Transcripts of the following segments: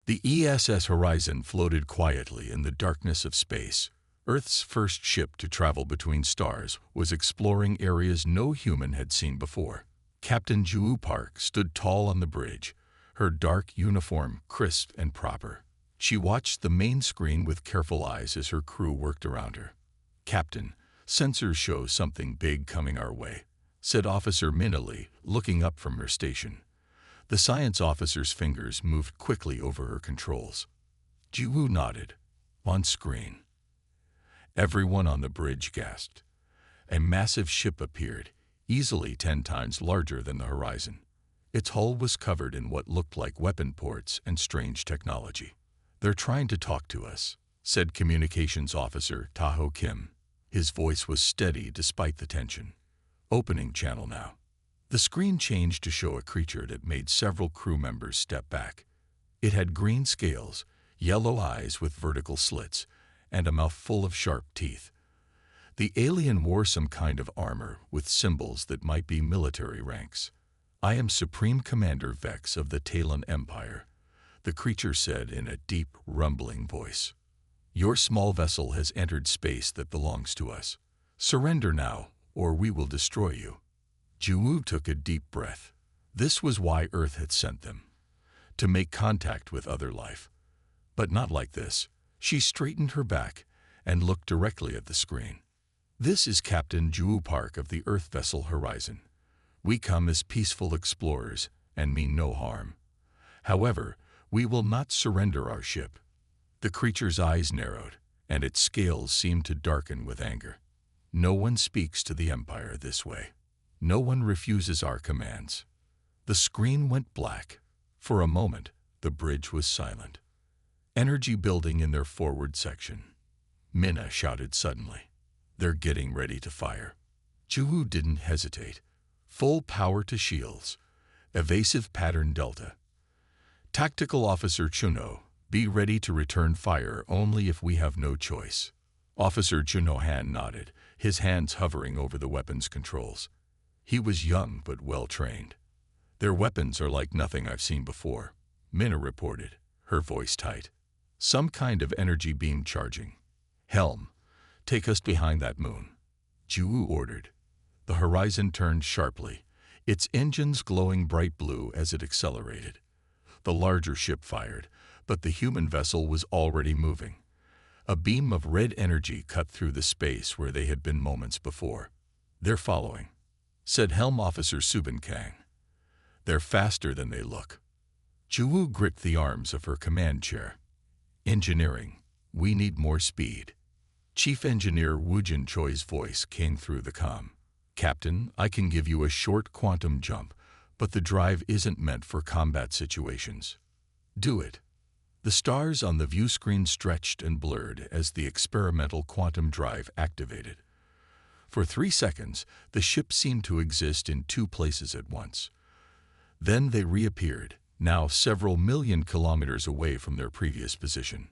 The ESS Horizon floated quietly in the darkness of space. Earth's first ship to travel between stars was exploring areas no human had seen before. Captain Ju Park stood tall on the bridge, her dark uniform crisp and proper. She watched the main screen with careful eyes as her crew worked around her. "Captain, sensors show something big coming our way," said Officer Minali, looking up from her station. The science officer's fingers moved quickly over her controls. Ju nodded. On screen. Everyone on the bridge gasped. A massive ship appeared, easily 10 times larger than the horizon. Its hull was covered in what looked like weapon ports and strange technology. "They're trying to talk to us," said Communications Officer Taho Kim. His voice was steady despite the tension. "Opening channel now." The screen changed to show a creature that made several crew members step back. It had green scales, yellow eyes with vertical slits, and a mouth full of sharp teeth. The alien wore some kind of armor with symbols that might be military ranks. "I am Supreme Commander Vex of the Talon Empire," the creature said in a deep, rumbling voice. "Your small vessel has entered space that belongs to us. Surrender now, or we will destroy you." Ju took a deep breath. This was why Earth had sent them. To make contact with other life. But not like this. She straightened her back and looked directly at the screen. "This is Captain Ju Park of the Earth vessel Horizon. We come as peaceful explorers and mean no harm. However, we will not surrender our ship." The creature's eyes narrowed, and its scales seemed to darken with anger. "No one speaks to the Empire this way. No one refuses our commands." The screen went black. For a moment, the bridge was silent. Energy building in their forward section. Minna shouted suddenly. "They're getting ready to fire." Ju didn't hesitate. Full power to shields. Evasive pattern delta. "Tactical Officer Chuno, be ready to return fire only if we have no choice." Officer Chunohan nodded, his hands hovering over the weapons controls. He was young but well-trained. "Their weapons are like nothing I've seen before," Minna reported, her voice tight. "Some kind of energy beam charging." "Helm, take us behind that moon," Ju ordered. The horizon turned sharply, its engines glowing bright blue as it accelerated. The larger ship fired, but the human vessel was already moving. A beam of red energy cut through the space where they had been moments before. "They're following," said Helm Officer Subin Kang. "They're faster than they look." Ju gripped the arms of her command chair. "Engineering, we need more speed." Chief Engineer Woojin Choi's voice came through the comm. "Captain, I can give you a short quantum jump, but the drive isn't meant for combat situations." "Do it." The stars on the view screen stretched and blurred as the experimental quantum drive activated. For 3 seconds, the ship seemed to exist in 2 places at once. Then they reappeared, now several million kilometers away from their previous position.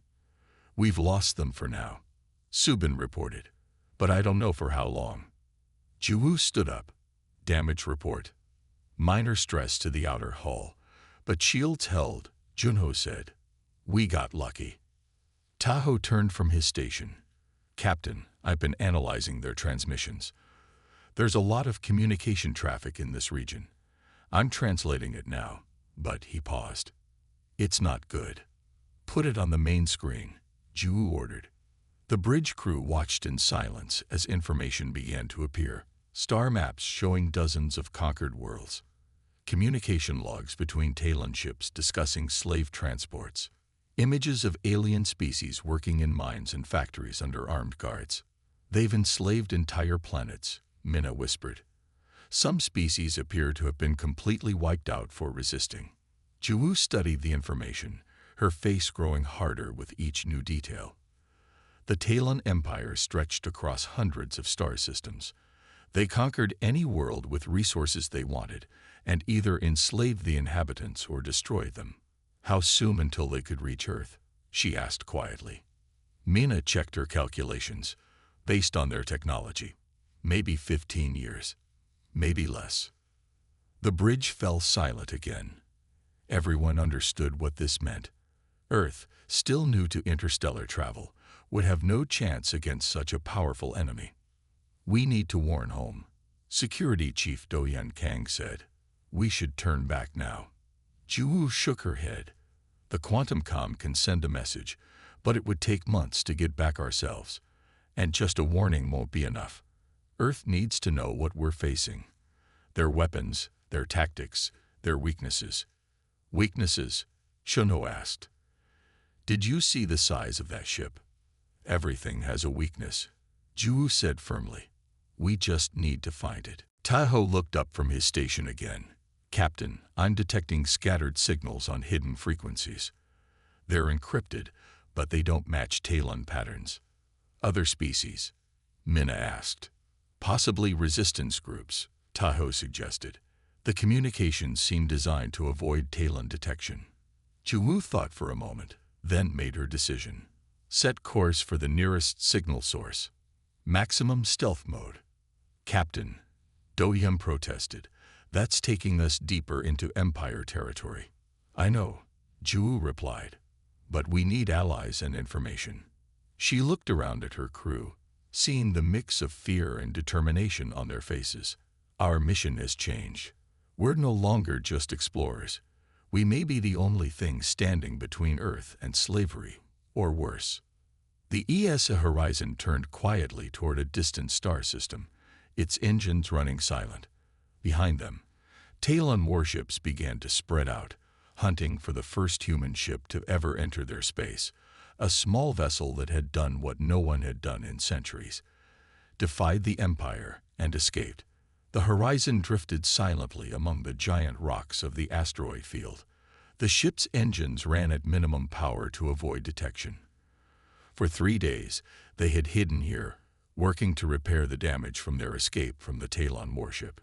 "We've lost them for now," Subin reported, "but I don't know for how long." Ju stood up. "Damage report. Minor stress to the outer hull, but shields held," Junho said. "We got lucky." Taho turned from his station. "Captain, I've been analyzing their transmissions. There's a lot of communication traffic in this region. I'm translating it now," but he paused. "It's not good." "Put it on the main screen," Ju ordered. The bridge crew watched in silence as information began to appear. Star maps showing dozens of conquered worlds. Communication logs between Talon ships discussing slave transports. Images of alien species working in mines and factories under armed guards. "They've enslaved entire planets," Minna whispered. "Some species appear to have been completely wiped out for resisting." Ju studied the information, her face growing harder with each new detail. The Talon Empire stretched across hundreds of star systems. They conquered any world with resources they wanted, and either enslaved the inhabitants or destroyed them. "How soon until they could reach Earth?" she asked quietly. Minna checked her calculations, based on their technology. "Maybe 15 years. Maybe less." The bridge fell silent again. Everyone understood what this meant. Earth, still new to interstellar travel, would have no chance against such a powerful enemy. "We need to warn home," Security Chief Doyan Kang said. "We should turn back now." Ju shook her head. "The quantum comm can send a message, but it would take months to get back ourselves. And just a warning won't be enough. Earth needs to know what we're facing. Their weapons, their tactics, their weaknesses." "Weaknesses?" Shono asked. "Did you see the size of that ship?" "Everything has a weakness," Ju said firmly. "We just need to find it." Tahoe looked up from his station again. "Captain, I'm detecting scattered signals on hidden frequencies. They're encrypted, but they don't match Talon patterns." "Other species?" Minna asked. "Possibly resistance groups," Tahoe suggested. "The communications seem designed to avoid Talon detection." Ju thought for a moment, then made her decision. "Set course for the nearest signal source. Maximum stealth mode." "Captain," Doyum protested, "that's taking us deeper into Empire territory." "I know," Ju replied, "but we need allies and information." She looked around at her crew, seeing the mix of fear and determination on their faces. "Our mission has changed. We're no longer just explorers. We may be the only thing standing between Earth and slavery, or worse." The ESA Horizon turned quietly toward a distant star system, its engines running silent. Behind them, Talon warships began to spread out, hunting for the first human ship to ever enter their space, a small vessel that had done what no one had done in centuries, defied the Empire, and escaped. The Horizon drifted silently among the giant rocks of the asteroid field. The ship's engines ran at minimum power to avoid detection. For 3 days, they had hidden here, working to repair the damage from their escape from the Talon warship.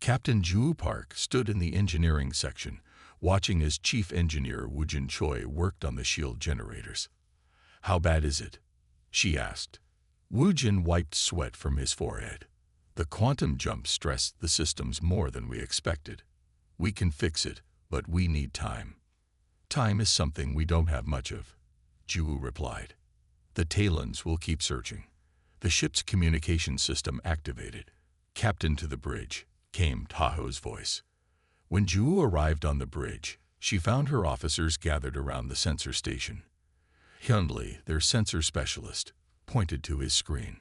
Captain Ju Park stood in the engineering section, watching as Chief Engineer Woojin Choi worked on the shield generators. "How bad is it?" she asked. Woojin wiped sweat from his forehead. "The quantum jump stressed the systems more than we expected. We can fix it, but we need time." "Time is something we don't have much of," Ju replied. "The Talons will keep searching." The ship's communication system activated. "Captain, to the bridge," came Tahoe's voice. When Ju arrived on the bridge, she found her officers gathered around the sensor station. Hyunli, their sensor specialist, pointed to his screen.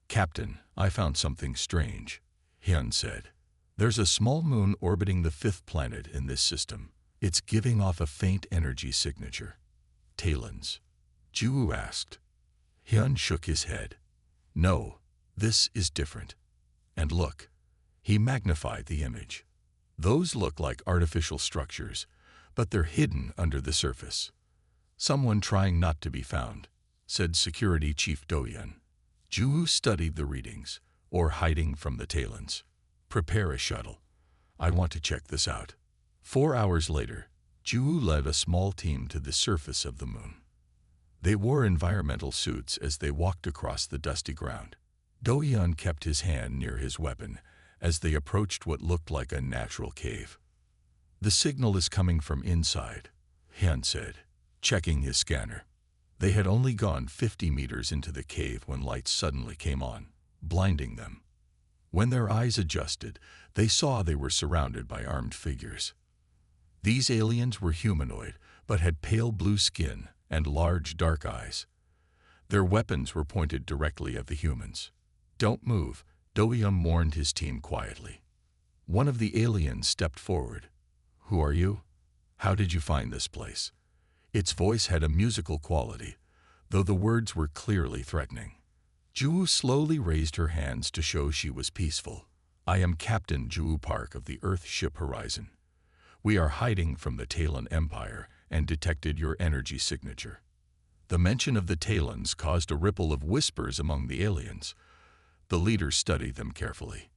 "Captain, I found something strange," Hyun said. "There's a small moon orbiting the 5th planet in this system. It's giving off a faint energy signature." "Talons?" Ju asked. Hyun shook his head. "No, this is different. And look." He magnified the image. "Those look like artificial structures, but they're hidden under the surface." "Someone trying not to be found," said Security Chief Doyan. Ju studied the readings, or hiding from the Talons. "Prepare a shuttle. I want to check this out." 4 hours later, Ju led a small team to the surface of the moon. They wore environmental suits as they walked across the dusty ground. Doyan kept his hand near his weapon as they approached what looked like a natural cave. "The signal is coming from inside," Hyun said, checking his scanner. They had only gone 50 meters into the cave when lights suddenly came on, blinding them. When their eyes adjusted, they saw they were surrounded by armed figures. These aliens were humanoid, but had pale blue skin and large dark eyes. Their weapons were pointed directly at the humans. "Don't move," Doyum warned his team quietly. One of the aliens stepped forward. "Who are you? How did you find this place?" Its voice had a musical quality, though the words were clearly threatening. Ju slowly raised her hands to show she was peaceful. "I am Captain Ju Park of the Earth ship Horizon. We are hiding from the Talon Empire and detected your energy signature." The mention of the Talons caused a ripple of whispers among the aliens. The leader studied them carefully.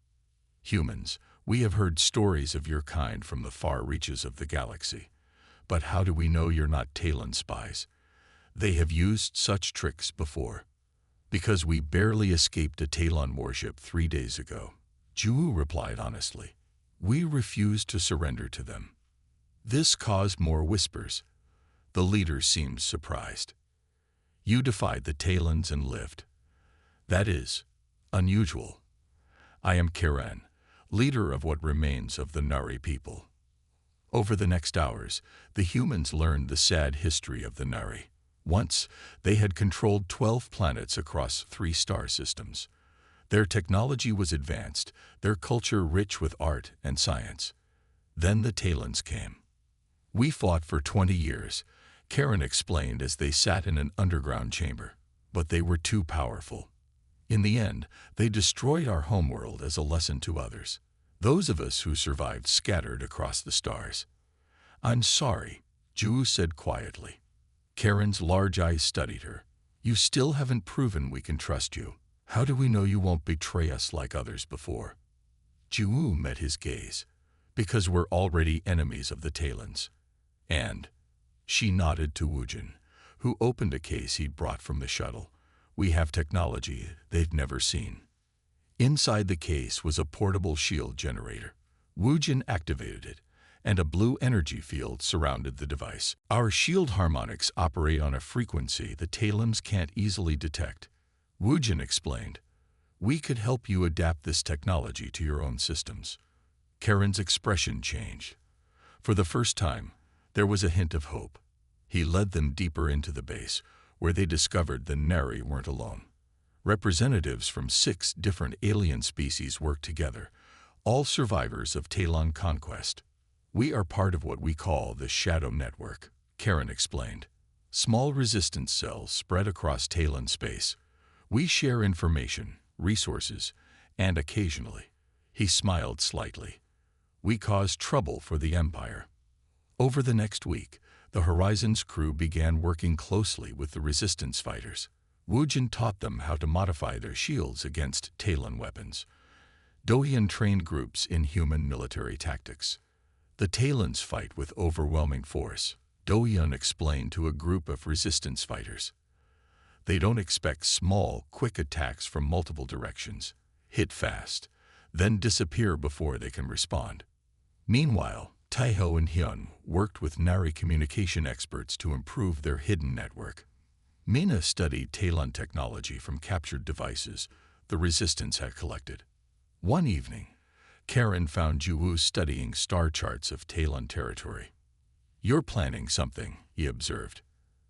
"Humans, we have heard stories of your kind from the far reaches of the galaxy. But how do we know you're not Talon spies? They have used such tricks before." "Because we barely escaped a Talon warship 3 days ago," Ju replied honestly. "We refused to surrender to them." This caused more whispers. The leader seemed surprised. You defied the Talons and lived. That is unusual. I am Karen, leader of what remains of the Nari people. Over the next hours, the humans learned the sad history of the Nari. Once, they had controlled 12 planets across 3 star systems. Their technology was advanced, their culture rich with art and science. Then the Talons came. We fought for 20 years, Karen explained as they sat in an underground chamber. But they were too powerful. In the end, they destroyed our homeworld as a lesson to others. Those of us who survived scattered across the stars. I'm sorry, Ju said quietly. Karen's large eyes studied her. You still haven't proven we can trust you. How do we know you won't betray us like others before? Ju met his gaze. Because we're already enemies of the Talons. And she nodded to Woojin, who opened a case he'd brought from the shuttle. We have technology they've never seen. Inside the case was a portable shield generator. Woojin activated it, and a blue energy field surrounded the device. Our shield harmonics operate on a frequency the Talons can't easily detect. Woojin explained. We could help you adapt this technology to your own systems. Karen's expression changed. For the first time, there was a hint of hope. He led them deeper into the base, where they discovered the Nari weren't alone. Representatives from 6 different alien species worked together, all survivors of Talon conquest. We are part of what we call the Shadow Network, Karen explained. Small resistance cells spread across Talon space. We share information, resources, and occasionally, he smiled slightly, we cause trouble for the Empire. Over the next week, the Horizon's crew began working closely with the resistance fighters. Woojin taught them how to modify their shields against Talon weapons. Dohyun trained groups in human military tactics. The Talons fight with overwhelming force, Dohyun explained to a group of resistance fighters. They don't expect small, quick attacks from multiple directions, hit fast, then disappear before they can respond. Meanwhile, Taiho and Hyun worked with Nari communication experts to improve their hidden network. Mina studied Talon technology from captured devices the Resistance had collected. One evening, Karen found Ju studying star charts of Talon territory. You're planning something, he observed.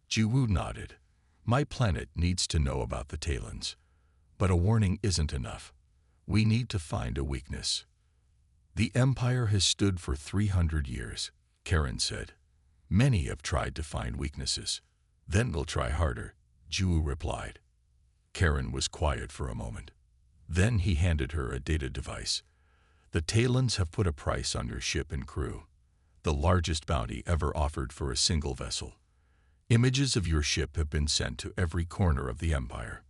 Ju nodded. My planet needs to know about the Talons. But a warning isn't enough. We need to find a weakness. The Empire has stood for 300 years, Karen said. Many have tried to find weaknesses. Then we'll try harder, Ju replied. Karen was quiet for a moment. Then he handed her a data device. The Talons have put a price on your ship and crew, the largest bounty ever offered for a single vessel. Images of your ship have been sent to every corner of the Empire.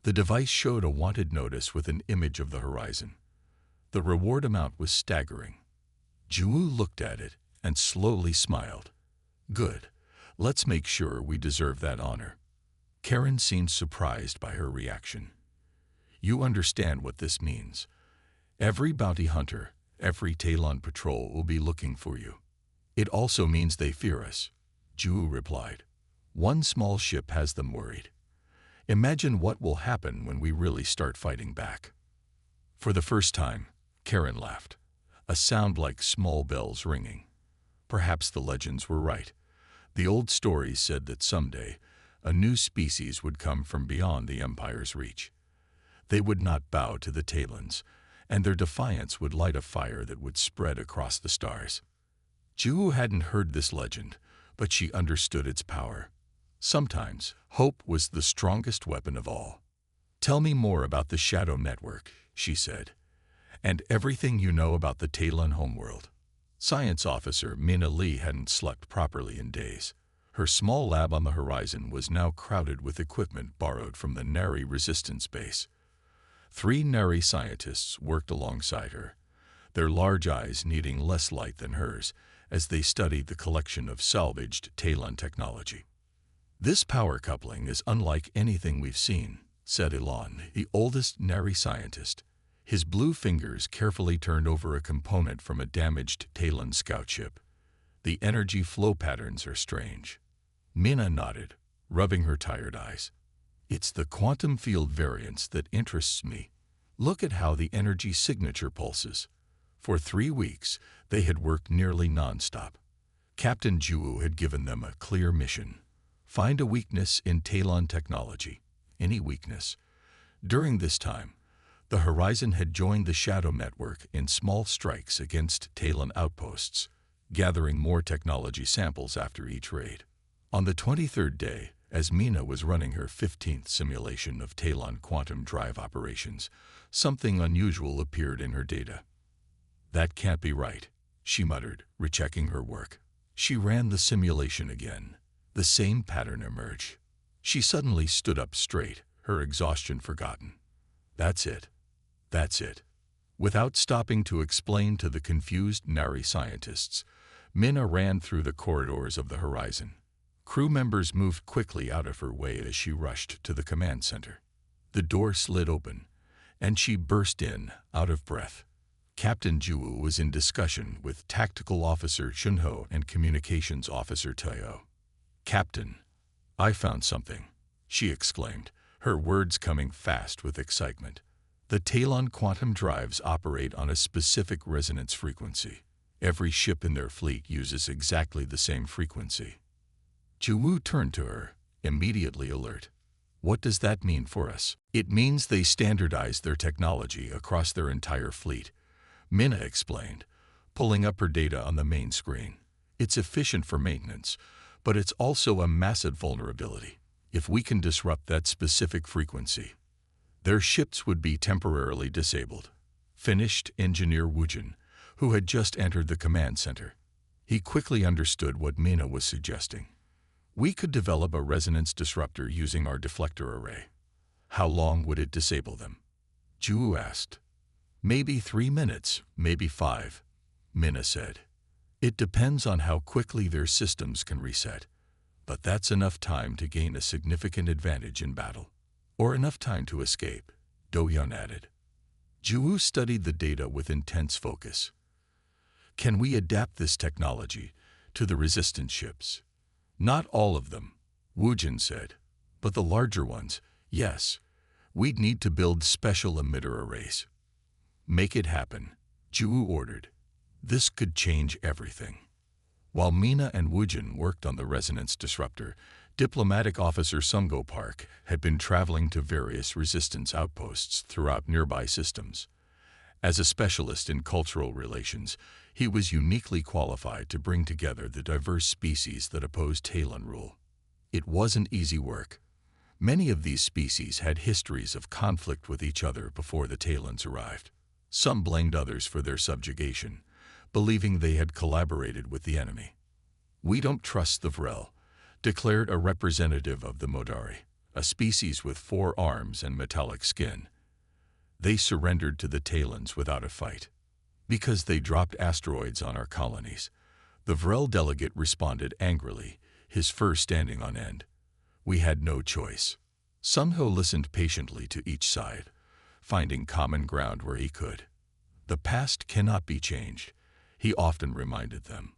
The device showed a wanted notice with an image of the horizon. The reward amount was staggering. Ju looked at it and slowly smiled. Good. Let's make sure we deserve that honor. Karen seemed surprised by her reaction. You understand what this means. Every bounty hunter, every Talon patrol will be looking for you. It also means they fear us, Ju replied. One small ship has them worried. Imagine what will happen when we really start fighting back. For the first time, Karen laughed, a sound like small bells ringing. Perhaps the legends were right. The old stories said that someday, a new species would come from beyond the Empire's reach. They would not bow to the Talons, and their defiance would light a fire that would spread across the stars. Ju hadn't heard this legend, but she understood its power. Sometimes, hope was the strongest weapon of all. Tell me more about the Shadow Network, she said, and everything you know about the Talon homeworld. Science officer Mina Lee hadn't slept properly in days. Her small lab on the horizon was now crowded with equipment borrowed from the Nari resistance base. 3 Nari scientists worked alongside her, their large eyes needing less light than hers as they studied the collection of salvaged Talon technology. This power coupling is unlike anything we've seen, said Elon, the oldest Nari scientist. His blue fingers carefully turned over a component from a damaged Talon scout ship. The energy flow patterns are strange. Mina nodded, rubbing her tired eyes. It's the quantum field variance that interests me. Look at how the energy signature pulses. For 3 weeks, they had worked nearly non-stop. Captain Juwu had given them a clear mission. Find a weakness in Talon technology. Any weakness. During this time, the Horizon had joined the Shadow Network in small strikes against Talon outposts, gathering more technology samples after each raid. On the 23rd day, as Mina was running her 15th simulation of Talon quantum drive operations, something unusual appeared in her data. That can't be right, she muttered, rechecking her work. She ran the simulation again. The same pattern emerged. She suddenly stood up straight, her exhaustion forgotten. That's it. That's it. Without stopping to explain to the confused Nari scientists, Mina ran through the corridors of the Horizon. Crew members moved quickly out of her way as she rushed to the command center. The door slid open, and she burst in, out of breath. Captain Juwu was in discussion with Tactical Officer Chunho and Communications Officer Toyo. "Captain, I found something," she exclaimed, her words coming fast with excitement. "The Talon quantum drives operate on a specific resonance frequency. Every ship in their fleet uses exactly the same frequency." Juwu turned to her, immediately alert. "What does that mean for us?" "It means they standardized their technology across their entire fleet," Mina explained, pulling up her data on the main screen. "It's efficient for maintenance, but it's also a massive vulnerability. If we can disrupt that specific frequency, their ships would be temporarily disabled," finished Engineer Wujin, who had just entered the command center. He quickly understood what Mina was suggesting. "We could develop a resonance disruptor using our deflector array." "How long would it disable them?" Juwu asked. "Maybe 3 minutes, maybe 5, Mina said. "It depends on how quickly their systems can reset. But that's enough time to gain a significant advantage in battle. Or enough time to escape," Do-Hyun added. Juwu studied the data with intense focus. "Can we adapt this technology to the resistance ships?" "Not all of them," Wujin said. "But the larger ones, yes. We'd need to build special emitter arrays." "Make it happen," Juwu ordered. This could change everything. While Mina and Wujin worked on the resonance disruptor, Diplomatic Officer Sunggo Park had been traveling to various resistance outposts throughout nearby systems. As a specialist in cultural relations, he was uniquely qualified to bring together the diverse species that opposed Talon rule. It wasn't easy work. Many of these species had histories of conflict with each other before the Talons arrived. Some blamed others for their subjugation, believing they had collaborated with the enemy. "We don't trust the Vrel," declared a representative of the Modari, a species with 4 arms and metallic skin. "They surrendered to the Talons without a fight. Because they dropped asteroids on our colonies." The Vrel delegate responded angrily, his fur standing on end. "We had no choice." Sunho listened patiently to each side, finding common ground where he could. "The past cannot be changed," he often reminded them.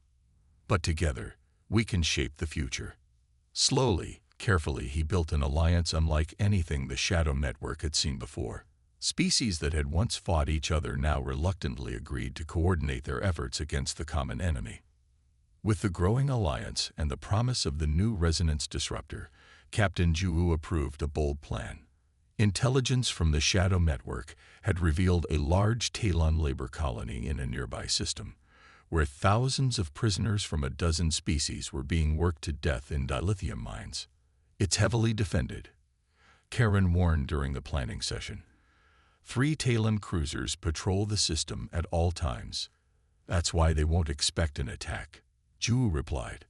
"But together, we can shape the future." Slowly, carefully, he built an alliance unlike anything the Shadow Network had seen before. Species that had once fought each other now reluctantly agreed to coordinate their efforts against the common enemy. With the growing alliance and the promise of the new resonance disruptor, Captain Juwu approved a bold plan. Intelligence from the Shadow Network had revealed a large Talon labor colony in a nearby system, where thousands of prisoners from a dozen species were being worked to death in dilithium mines. "It's heavily defended," Karen warned during the planning session. 3 Talon cruisers patrol the system at all times. "That's why they won't expect an attack," Juwu replied.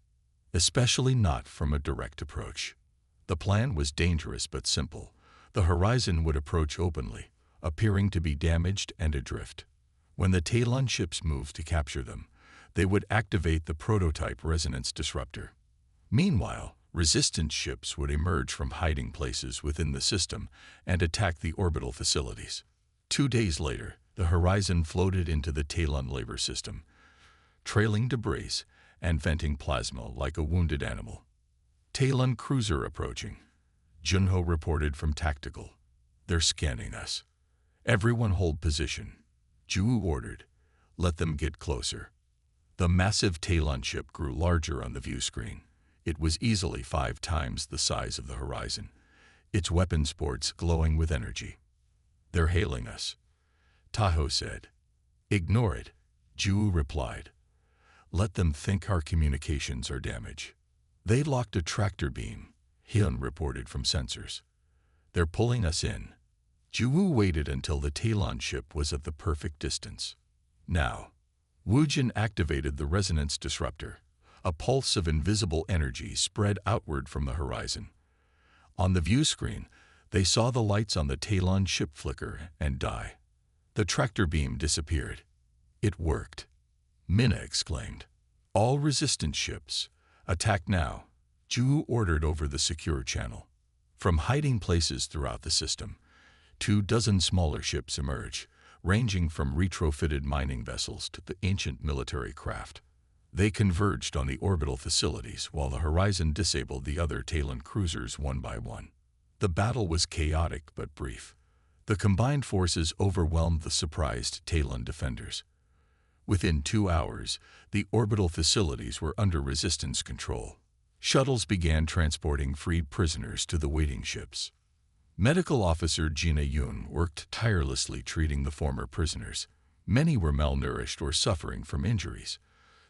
"Especially not from a direct approach." The plan was dangerous but simple. The Horizon would approach openly, appearing to be damaged and adrift. When the Talon ships moved to capture them, they would activate the prototype resonance disruptor. Meanwhile, resistance ships would emerge from hiding places within the system and attack the orbital facilities. 2 days later, the Horizon floated into the Talon labor system, trailing debris and venting plasma like a wounded animal. Talon cruiser approaching. Junho reported from Tactical. They're scanning us. Everyone hold position. Ju ordered. Let them get closer. The massive Talon ship grew larger on the view screen. It was easily 5 times the size of the horizon, its weapon ports glowing with energy. They're hailing us, Tahoe said. Ignore it, Ju replied. Let them think our communications are damaged. They locked a tractor beam, Hyun reported from sensors. They're pulling us in. Ju waited until the Talon ship was at the perfect distance. Now, Woojin activated the resonance disruptor. A pulse of invisible energy spread outward from the horizon. On the view screen, they saw the lights on the Talon ship flicker and die. The tractor beam disappeared. It worked. Minna exclaimed. All resistance ships, attack now, Ju ordered over the secure channel. From hiding places throughout the system, 24 smaller ships emerge, ranging from retrofitted mining vessels to the ancient military craft. They converged on the orbital facilities while the horizon disabled the other Talon cruisers one by one. The battle was chaotic but brief. The combined forces overwhelmed the surprised Talon defenders. Within 2 hours, the orbital facilities were under resistance control. Shuttles began transporting freed prisoners to the waiting ships. Medical officer Jina Yoon worked tirelessly treating the former prisoners. Many were malnourished or suffering from injuries.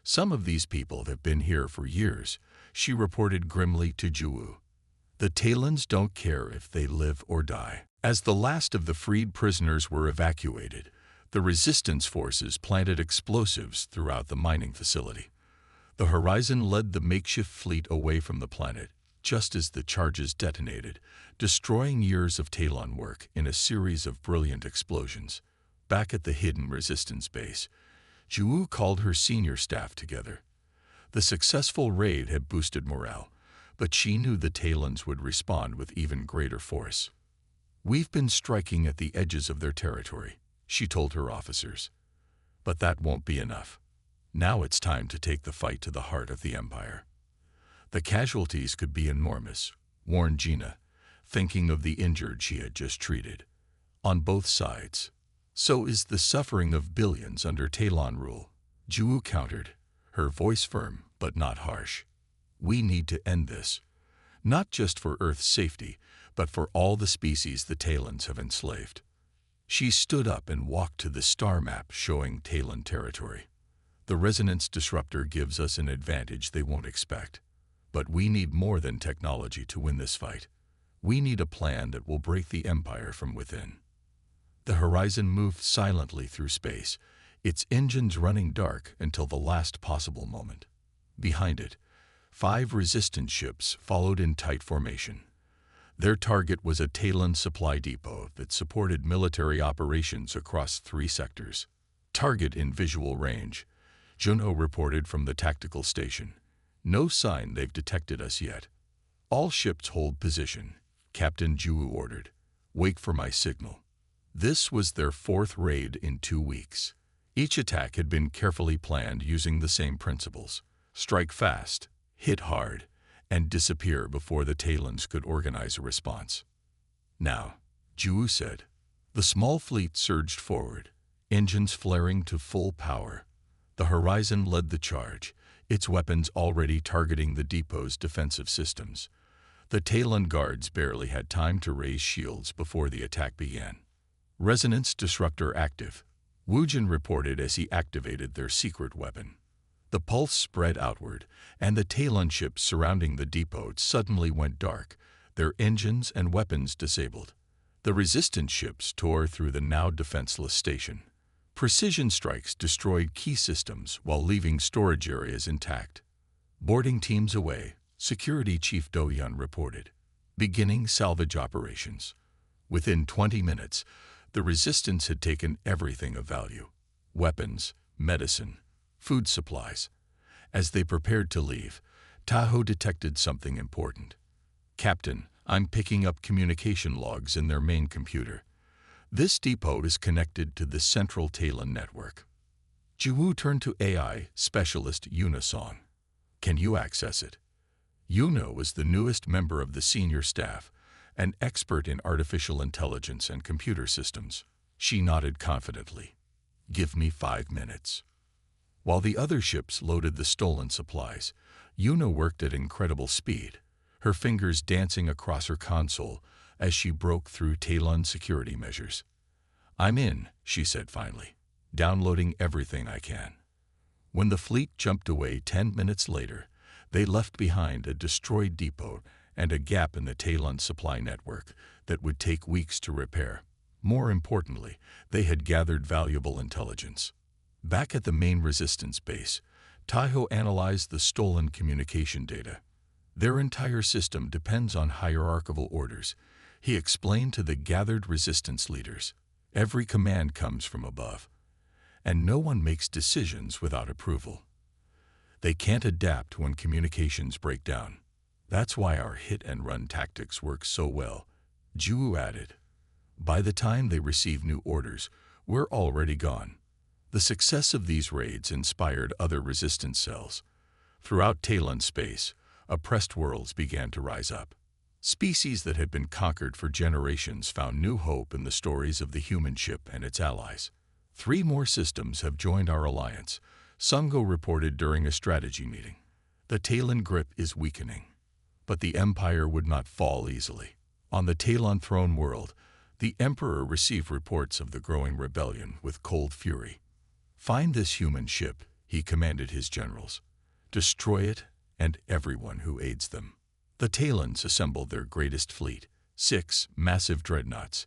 Some of these people have been here for years, she reported grimly to Ju. The Talons don't care if they live or die. As the last of the freed prisoners were evacuated, the resistance forces planted explosives throughout the mining facility. The horizon led the makeshift fleet away from the planet, just as the charges detonated, destroying years of Talon work in a series of brilliant explosions. Back at the hidden resistance base, Ju called her senior staff together. The successful raid had boosted morale, but she knew the Talons would respond with even greater force. We've been striking at the edges of their territory, she told her officers. But that won't be enough. Now it's time to take the fight to the heart of the Empire. The casualties could be enormous, warned Gina, thinking of the injured she had just treated. On both sides. So is the suffering of billions under Talon rule, Ju countered, her voice firm but not harsh. We need to end this, not just for Earth's safety, but for all the species the Talons have enslaved. She stood up and walked to the star map showing Talon territory. The resonance disruptor gives us an advantage they won't expect. But we need more than technology to win this fight. We need a plan that will break the Empire from within. The horizon moved silently through space, its engines running dark until the last possible moment. Behind it, 5 resistance ships followed in tight formation. Their target was a Talon supply depot that supported military operations across 3 sectors. Target in visual range, Junho reported from the tactical station. No sign they've detected us yet. All ships hold position, Captain Ju ordered. Wait for my signal. This was their 4th raid in 2 weeks. Each attack had been carefully planned using the same principles. Strike fast, hit hard, and disappear before the Talons could organize a response. Now, Ju said. The small fleet surged forward, engines flaring to full power. The horizon led the charge, its weapons already targeting the depot's defensive systems. The Talon guards barely had time to raise shields before the attack began. Resonance disruptor active, Woojin reported as he activated their secret weapon. The pulse spread outward, and the Talon ships surrounding the depot suddenly went dark, their engines and weapons disabled. The resistance ships tore through the now defenseless station. Precision strikes destroyed key systems while leaving storage areas intact. Boarding teams away, Security Chief Do-Yun reported. Beginning salvage operations. Within 20 minutes, the resistance had taken everything of value. Weapons, medicine, food supplies. As they prepared to leave, Tahoe detected something important. Captain, I'm picking up communication logs in their main computer. This depot is connected to the central Talon network. Ju turned to AI specialist Yuna Song. Can you access it? Yuno was the newest member of the senior staff, an expert in artificial intelligence and computer systems. She nodded confidently. "Give me 5 minutes." While the other ships loaded the stolen supplies, Yuno worked at incredible speed, her fingers dancing across her console as she broke through Talon security measures. "I'm in," she said finally, "downloading everything I can." When the fleet jumped away 10 minutes later, they left behind a destroyed depot and a gap in the Talon supply network that would take weeks to repair. More importantly, they had gathered valuable intelligence. Back at the main resistance base, Taiho analyzed the stolen communication data. Their entire system depends on hierarchical orders, he explained to the gathered resistance leaders. Every command comes from above, and no one makes decisions without approval. They can't adapt when communications break down. That's why our hit-and-run tactics work so well, Ju added. By the time they receive new orders, we're already gone. The success of these raids inspired other resistance cells. Throughout Talon space, oppressed worlds began to rise up. Species that had been conquered for generations found new hope in the stories of the human ship and its allies. 3 more systems have joined our alliance, Sungo reported during a strategy meeting. The Talon grip is weakening. But the Empire would not fall easily. On the Talon throne world, the Emperor received reports of the growing rebellion with cold fury. "Find this human ship," he commanded his generals. "Destroy it and everyone who aids them." The Talons assembled their greatest fleet, 6 massive dreadnoughts,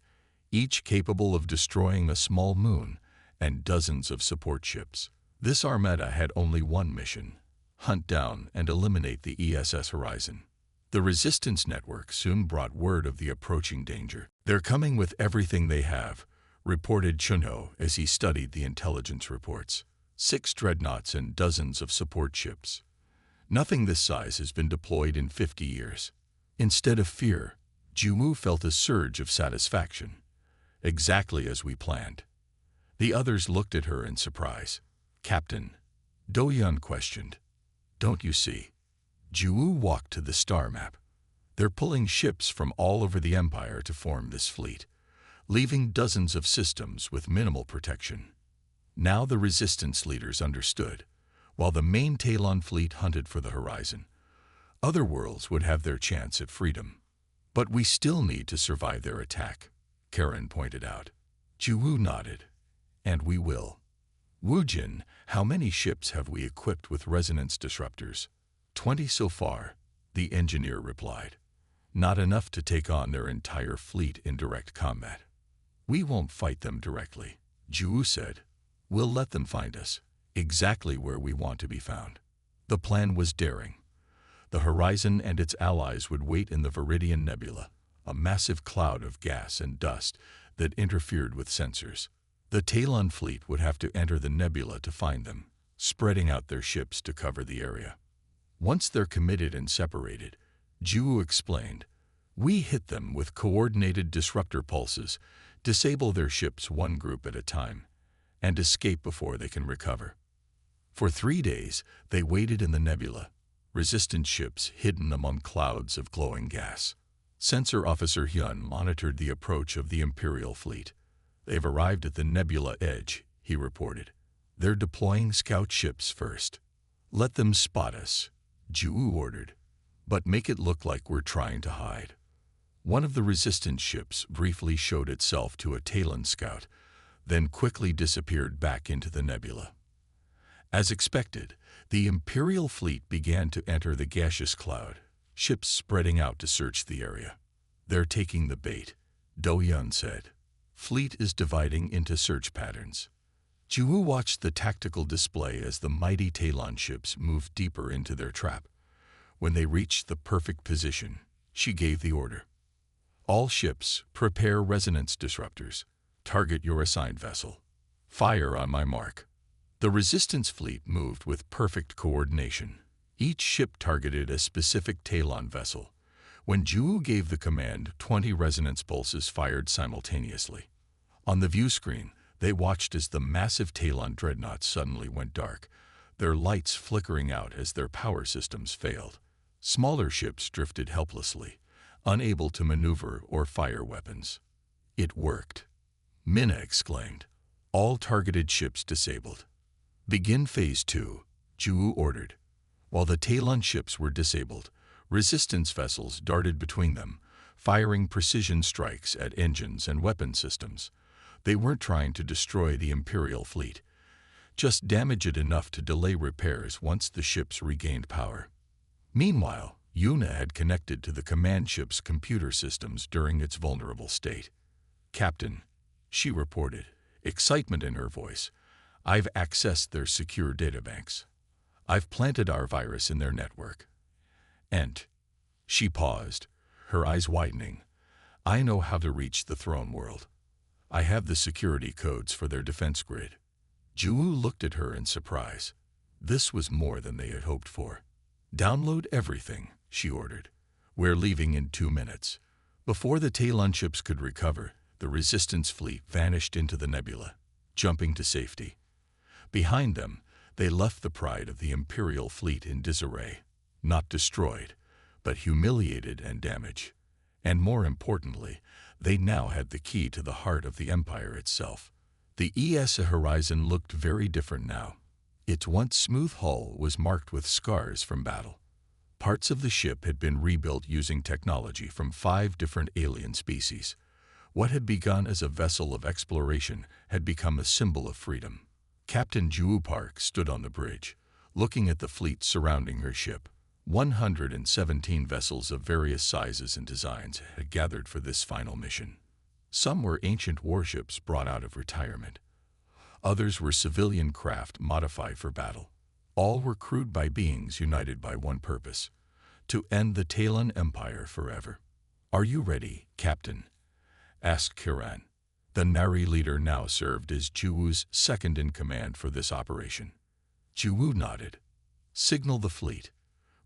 each capable of destroying a small moon, and dozens of support ships. This armada had only one mission: hunt down and eliminate the ESS Horizon. The resistance network soon brought word of the approaching danger. "They're coming with everything they have," reported Chuno as he studied the intelligence reports. 6 dreadnoughts and dozens of support ships. Nothing this size has been deployed in 50 years. Instead of fear, Jumu felt a surge of satisfaction. "Exactly as we planned." The others looked at her in surprise. "Captain," Do-Yun questioned, "don't you see?" Ju walked to the star map. "They're pulling ships from all over the Empire to form this fleet, leaving dozens of systems with minimal protection." Now the resistance leaders understood. While the main Talon fleet hunted for the horizon, other worlds would have their chance at freedom. "But we still need to survive their attack," Karen pointed out. Ju nodded. "And we will." "Wujin, how many ships have we equipped with resonance disruptors?" 20 so far, the engineer replied. "Not enough to take on their entire fleet in direct combat." "We won't fight them directly," Ju said. "We'll let them find us, exactly where we want to be found." The plan was daring. The Horizon and its allies would wait in the Viridian Nebula, a massive cloud of gas and dust that interfered with sensors. The Talon fleet would have to enter the nebula to find them, spreading out their ships to cover the area. Once they're committed and separated, Ju explained, "We hit them with coordinated disruptor pulses, disable their ships one group at a time, and escape before they can recover." For 3 days, they waited in the nebula, resistant ships hidden among clouds of glowing gas. Sensor Officer Hyun monitored the approach of the Imperial fleet. "They've arrived at the nebula edge," he reported. "They're deploying scout ships first." "Let them spot us," Ju ordered, "but make it look like we're trying to hide." One of the resistance ships briefly showed itself to a Talon scout, then quickly disappeared back into the nebula. As expected, the Imperial fleet began to enter the gaseous cloud, ships spreading out to search the area. "They're taking the bait," Do-Yun said. "Fleet is dividing into search patterns." Ju watched the tactical display as the mighty Talon ships moved deeper into their trap. When they reached the perfect position, she gave the order. "All ships, prepare resonance disruptors. Target your assigned vessel. Fire on my mark." The resistance fleet moved with perfect coordination. Each ship targeted a specific Talon vessel. When Ju gave the command, 20 resonance pulses fired simultaneously. On the view screen, they watched as the massive Talon dreadnoughts suddenly went dark, their lights flickering out as their power systems failed. Smaller ships drifted helplessly, unable to maneuver or fire weapons. It worked. Minna exclaimed. All targeted ships disabled. Begin Phase 2, Ju ordered. While the Talon ships were disabled, resistance vessels darted between them, firing precision strikes at engines and weapon systems. They weren't trying to destroy the Imperial fleet, just damage it enough to delay repairs once the ships regained power. Meanwhile, Yuna had connected to the command ship's computer systems during its vulnerable state. Captain, she reported, excitement in her voice, I've accessed their secure databanks. I've planted our virus in their network. And she paused, her eyes widening. I know how to reach the throne world. I have the security codes for their defense grid. Ju looked at her in surprise. This was more than they had hoped for. Download everything, she ordered. We're leaving in 2 minutes. Before the Talon ships could recover, the Resistance fleet vanished into the nebula, jumping to safety. Behind them, they left the pride of the Imperial fleet in disarray, not destroyed, but humiliated and damaged. And more importantly, they now had the key to the heart of the Empire itself. The ESA horizon looked very different now. Its once smooth hull was marked with scars from battle. Parts of the ship had been rebuilt using technology from 5 different alien species. What had begun as a vessel of exploration had become a symbol of freedom. Captain Ju Park stood on the bridge, looking at the fleet surrounding her ship. 117 vessels of various sizes and designs had gathered for this final mission. Some were ancient warships brought out of retirement. Others were civilian craft modified for battle. All were crewed by beings united by one purpose: to end the Talon Empire forever. Are you ready, Captain? Asked Kiran. The Nari leader now served as Juwoo's second-in-command for this operation. Juwoo nodded. Signal the fleet.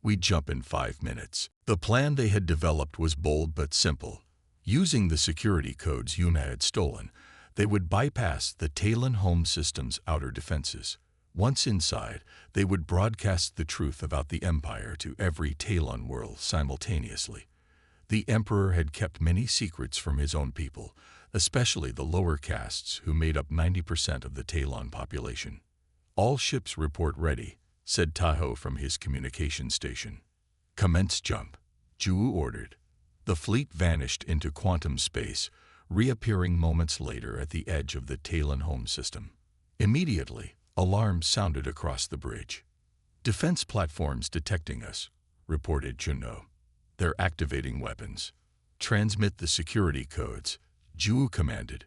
We jump in 5 minutes. The plan they had developed was bold but simple. Using the security codes Yuna had stolen, they would bypass the Talon home system's outer defenses. Once inside, they would broadcast the truth about the Empire to every Talon world simultaneously. The Emperor had kept many secrets from his own people, especially the lower castes who made up 90% of the Talon population. All ships report ready, said Tahoe from his communication station. Commence jump, Ju ordered. The fleet vanished into quantum space, reappearing moments later at the edge of the Talon home system. Immediately, alarms sounded across the bridge. Defense platforms detecting us, reported Juno. They're activating weapons. Transmit the security codes, Ju commanded.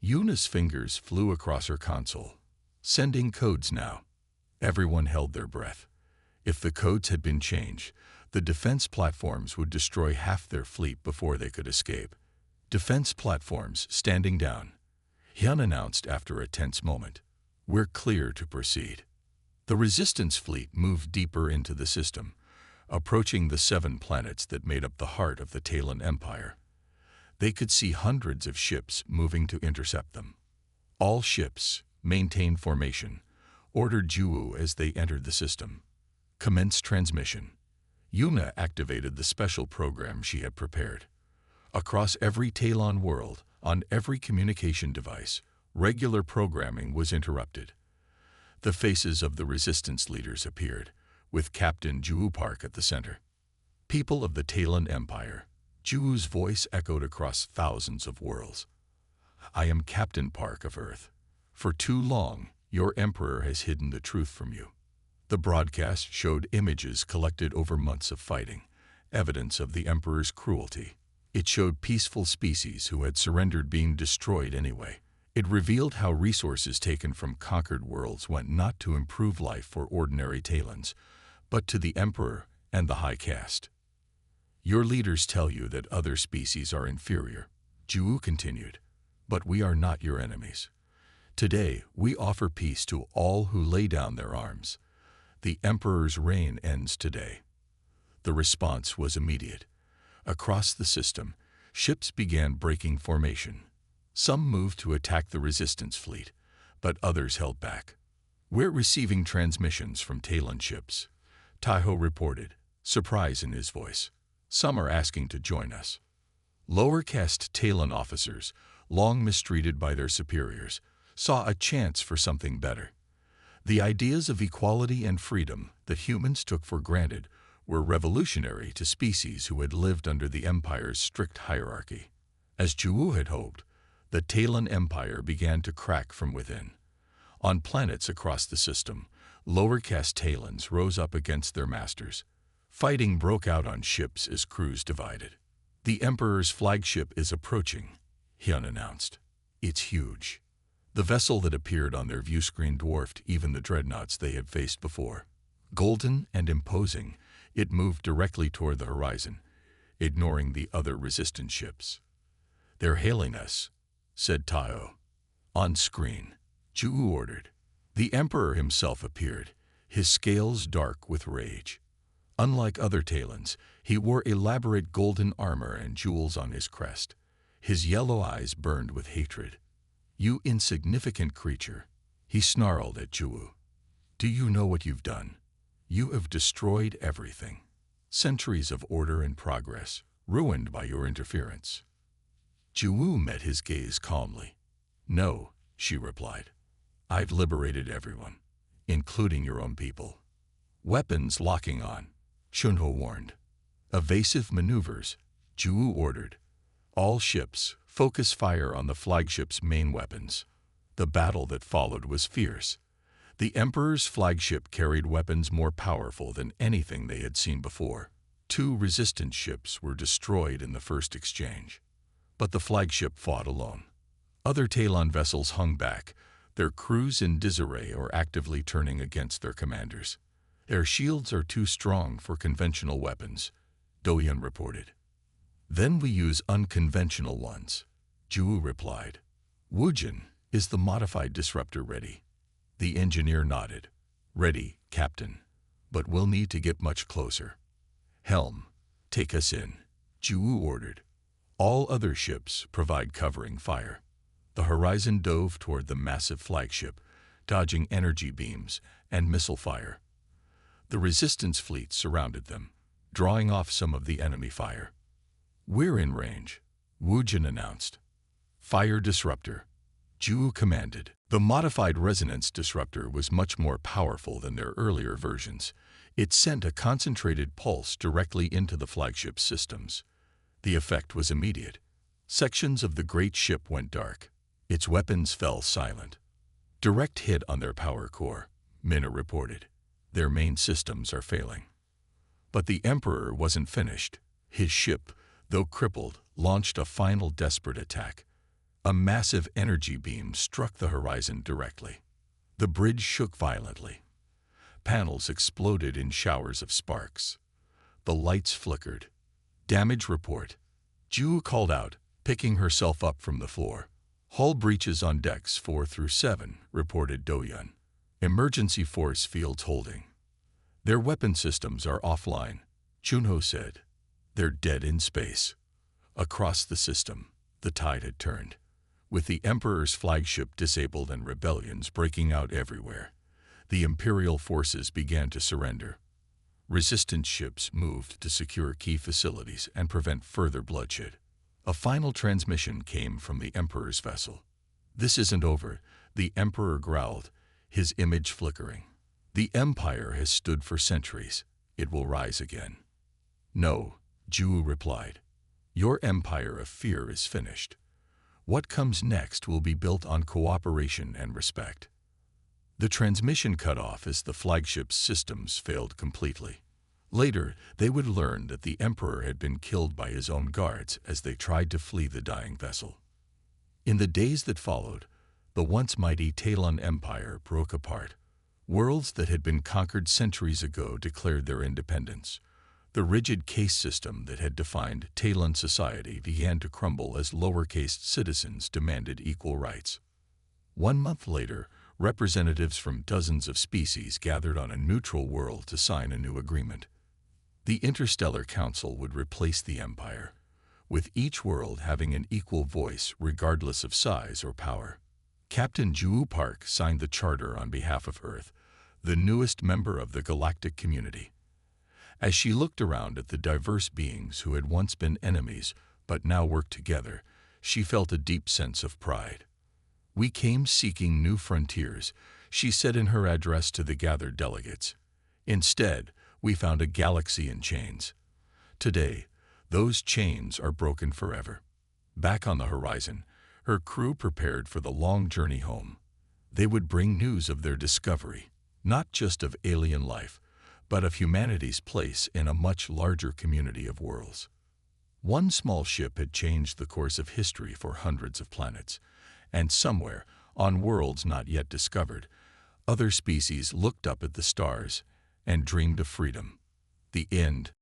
Yuna's fingers flew across her console. Sending codes now. Everyone held their breath. If the codes had been changed, the defense platforms would destroy half their fleet before they could escape. Defense platforms standing down. Hyun announced after a tense moment. We're clear to proceed. The Resistance fleet moved deeper into the system, approaching the 7 planets that made up the heart of the Talon Empire. They could see hundreds of ships moving to intercept them. All ships, maintain formation, ordered Juwoo as they entered the system. Commence transmission. Yuna activated the special program she had prepared. Across every Talon world, on every communication device, regular programming was interrupted. The faces of the Resistance leaders appeared, with Captain Juwoo Park at the center. People of the Talon Empire, Juwoo's voice echoed across thousands of worlds. I am Captain Park of Earth. For too long, your Emperor has hidden the truth from you. The broadcast showed images collected over months of fighting, evidence of the Emperor's cruelty. It showed peaceful species who had surrendered being destroyed anyway. It revealed how resources taken from conquered worlds went not to improve life for ordinary Talons, but to the Emperor and the High Caste. Your leaders tell you that other species are inferior, Juwoo continued, but we are not your enemies. Today, we offer peace to all who lay down their arms. The Emperor's reign ends today. The response was immediate. Across the system, ships began breaking formation. Some moved to attack the Resistance fleet, but others held back. We're receiving transmissions from Talon ships, Tahoe reported. surprise in his voice. "Some are asking to join us." Lower caste Talon officers, long mistreated by their superiors, saw a chance for something better. The ideas of equality and freedom that humans took for granted were revolutionary to species who had lived under the Empire's strict hierarchy. As Juwu had hoped, the Talon Empire began to crack from within. On planets across the system, lower caste Talons rose up against their masters. Fighting broke out on ships as crews divided. "The Emperor's flagship is approaching," Hyun announced. "It's huge." The vessel that appeared on their viewscreen dwarfed even the dreadnoughts they had faced before. Golden and imposing, it moved directly toward the horizon, ignoring the other resistance ships. "They're hailing us," said Tao. On screen, Juwu ordered. The Emperor himself appeared, his scales dark with rage. Unlike other Talons, he wore elaborate golden armor and jewels on his crest. His yellow eyes burned with hatred. "You insignificant creature," he snarled at Juwu. "Do you know what you've done? You have destroyed everything. Centuries of order and progress, ruined by your interference." Juwu met his gaze calmly. "No," she replied. "I've liberated everyone, including your own people." "Weapons locking on," Chunho warned. "Evasive maneuvers," Juwu ordered. "All ships, focus fire on the flagship's main weapons." The battle that followed was fierce. The Emperor's flagship carried weapons more powerful than anything they had seen before. 2 resistance ships were destroyed in the first exchange. But the flagship fought alone. Other Talon vessels hung back, their crews in disarray or actively turning against their commanders. "Their shields are too strong for conventional weapons," Dohyun reported. "Then we use unconventional ones," Juwu replied. "Wujin, is the modified disruptor ready?" The engineer nodded. "Ready, Captain, but we'll need to get much closer." "Helm, take us in," Juwu ordered. "All other ships provide covering fire." The horizon dove toward the massive flagship, dodging energy beams and missile fire. The resistance fleet surrounded them, drawing off some of the enemy fire. "We're in range," Wujin announced. "Fire disruptor," Juwu commanded. The modified resonance disruptor was much more powerful than their earlier versions. It sent a concentrated pulse directly into the flagship's systems. The effect was immediate. Sections of the great ship went dark. Its weapons fell silent. "Direct hit on their power core," Minna reported. "Their main systems are failing." But the Emperor wasn't finished. His ship, though crippled, launched a final desperate attack. A massive energy beam struck the horizon directly. The bridge shook violently. Panels exploded in showers of sparks. The lights flickered. "Damage report," Juwu called out, picking herself up from the floor. "Hull breaches on decks 4 through 7, reported Dohyun. "Emergency force fields holding." "Their weapon systems are offline," Chunho said. "They're dead in space." Across the system, the tide had turned. With the Emperor's flagship disabled and rebellions breaking out everywhere, the Imperial forces began to surrender. Resistance ships moved to secure key facilities and prevent further bloodshed. A final transmission came from the Emperor's vessel. "This isn't over," the Emperor growled, his image flickering. "The Empire has stood for centuries. It will rise again." "No," Juwu replied. "Your empire of fear is finished. What comes next will be built on cooperation and respect." The transmission cut off as the flagship's systems failed completely. Later, they would learn that the Emperor had been killed by his own guards as they tried to flee the dying vessel. In the days that followed, the once mighty Talon Empire broke apart. Worlds that had been conquered centuries ago declared their independence. The rigid caste system that had defined Talon society began to crumble as lower-caste citizens demanded equal rights. 1 month later, representatives from dozens of species gathered on a neutral world to sign a new agreement. The Interstellar Council would replace the Empire, with each world having an equal voice regardless of size or power. Captain Juwu Park signed the charter on behalf of Earth, the newest member of the galactic community. As she looked around at the diverse beings who had once been enemies but now worked together, she felt a deep sense of pride. "We came seeking new frontiers," she said in her address to the gathered delegates. "Instead, we found a galaxy in chains. Today, those chains are broken forever." Back on the horizon, her crew prepared for the long journey home. They would bring news of their discovery, not just of alien life, but of humanity's place in a much larger community of worlds. One small ship had changed the course of history for hundreds of planets, and somewhere, on worlds not yet discovered, other species looked up at the stars and dreamed of freedom. The end.